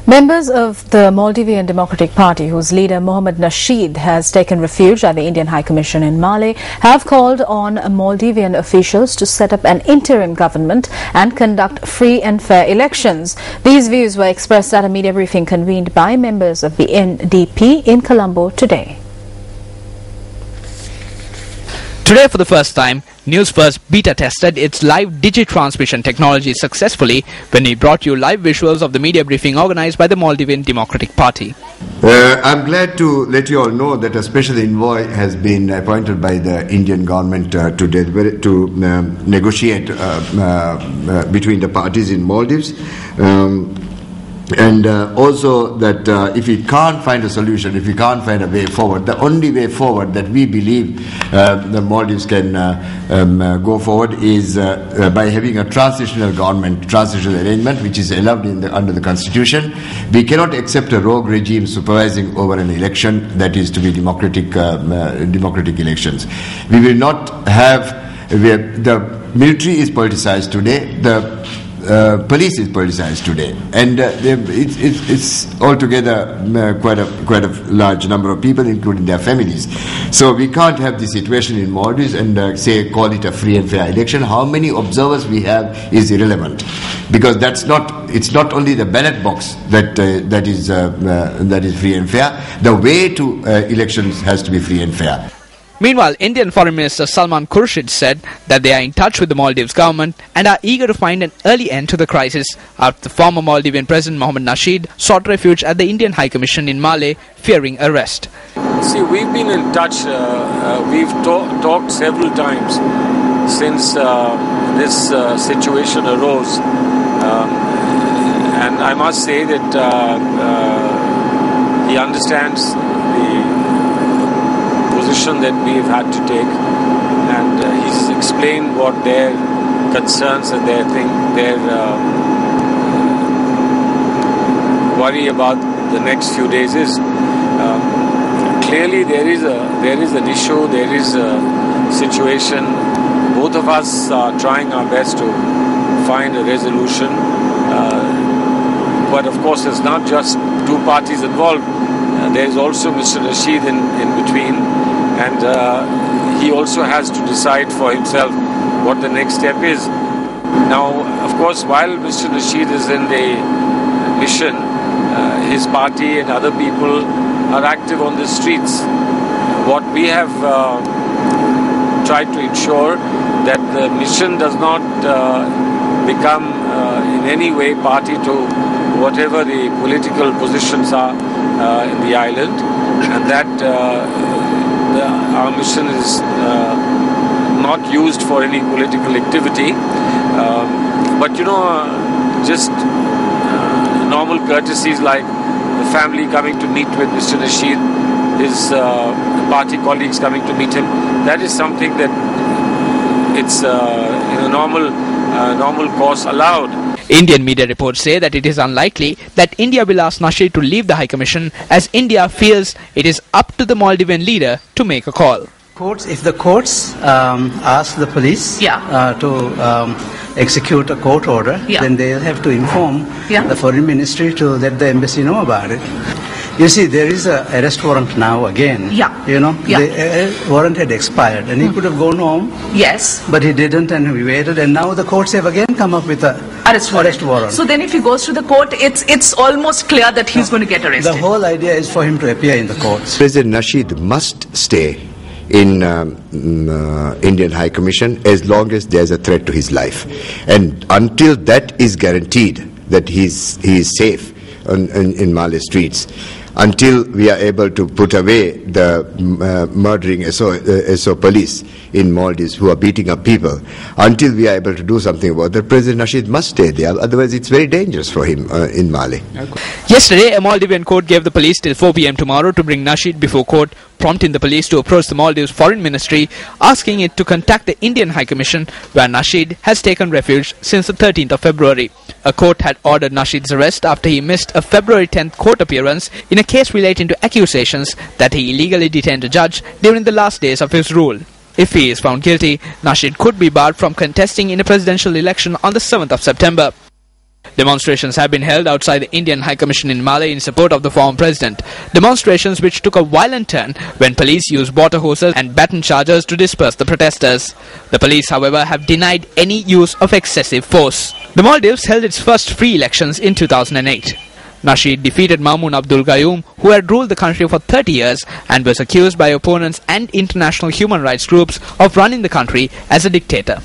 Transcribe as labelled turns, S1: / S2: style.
S1: Members of the Maldivian Democratic Party, whose leader Mohamed Nasheed has taken refuge at the Indian High Commission in Male, have called on Maldivian officials to set up an interim government and conduct free and fair elections. These views were expressed at a media briefing convened by members of the MDP in Colombo today.
S2: Today, for the first time, News First beta tested its live digitransmission technology successfully when we brought you live visuals of the media briefing organized by the Maldivian Democratic Party.
S3: I'm glad to let you all know that a special envoy has been appointed by the Indian government to negotiate between the parties in Maldives. And also that if we can't find a solution, if we can't find a way forward, the only way forward that we believe the Maldives can go forward is by having a transitional government, transitional arrangement which is allowed under the constitution. We cannot accept a rogue regime supervising over an election that is to be democratic elections. We will not have, the military is politicized today, the police is politicized today, and it's altogether quite a large number of people, including their families. So we can't have the situation in Maldives and call it a free and fair election. How many observers we have is irrelevant, because it's not only the ballot box that is free and fair. The way to elections has to be free and fair.
S2: Meanwhile, Indian Foreign Minister Salman Khurshid said that they are in touch with the Maldives government and are eager to find an early end to the crisis after the former Maldivian President Mohamed Nasheed sought refuge at the Indian High Commission in Male, fearing arrest.
S4: See, we've been in touch, we've talked several times since this situation arose, and I must say that he understands the position that we've had to take, and he's explained what their concerns and their worry about the next few days is. Clearly there is an issue, there is a situation. Both of us are trying our best to find a resolution, but of course it's not just two parties involved. There is also Mr. Nasheed in between, and he also has to decide for himself what the next step is. Now, of course, while Mr. Nasheed is in the mission, his party and other people are active on the streets. What we have tried to ensure that the mission does not become in any way party to whatever the political positions are in the island, and that our mission is not used for any political activity, but just normal courtesies like the family coming to meet with Mr. Nasheed, his party colleagues coming to meet him. That is something that it's in a normal course allowed.
S2: Indian media reports say that it is unlikely that India will ask Nasheed to leave the High Commission, as India feels it is up to the Maldivian leader to make a call.
S5: If the courts ask the police to execute a court order, then they'll have to inform the foreign ministry to let the embassy know about it. You see, there is an arrest warrant now again. The warrant had expired and he could have gone home.
S6: Yes.
S5: But he didn't, and we waited, and now the courts have again come up with a arrest warrant.
S6: So then if he goes to the court, it's almost clear that he's going to get arrested.
S5: The whole idea is for him to appear in the courts.
S3: President Nasheed must stay in Indian High Commission as long as there's a threat to his life. And until that is guaranteed, that he is safe in Male streets, until we are able to put away the murdering SO police in Maldives who are beating up people, until we are able to do something about that, President Nasheed must stay there. Otherwise, it's very dangerous for him in Male.
S2: Yesterday, a Maldivian court gave the police till 4 p.m. tomorrow to bring Nasheed before court, prompting the police to approach the Maldives Foreign Ministry, asking it to contact the Indian High Commission, where Nasheed has taken refuge since the 13th of February. A court had ordered Nasheed's arrest after he missed a February 10th court appearance in a case relating to accusations that he illegally detained a judge during the last days of his rule. If he is found guilty, Nasheed could be barred from contesting in a presidential election on the 7th of September. Demonstrations have been held outside the Indian High Commission in Mali in support of the former president. Demonstrations which took a violent turn when police used water hoses and baton chargers to disperse the protesters. The police, however, have denied any use of excessive force. The Maldives held its first free elections in 2008. Nasheed defeated Maumoon Abdul Gayoom, who had ruled the country for 30 years and was accused by opponents and international human rights groups of running the country as a dictator.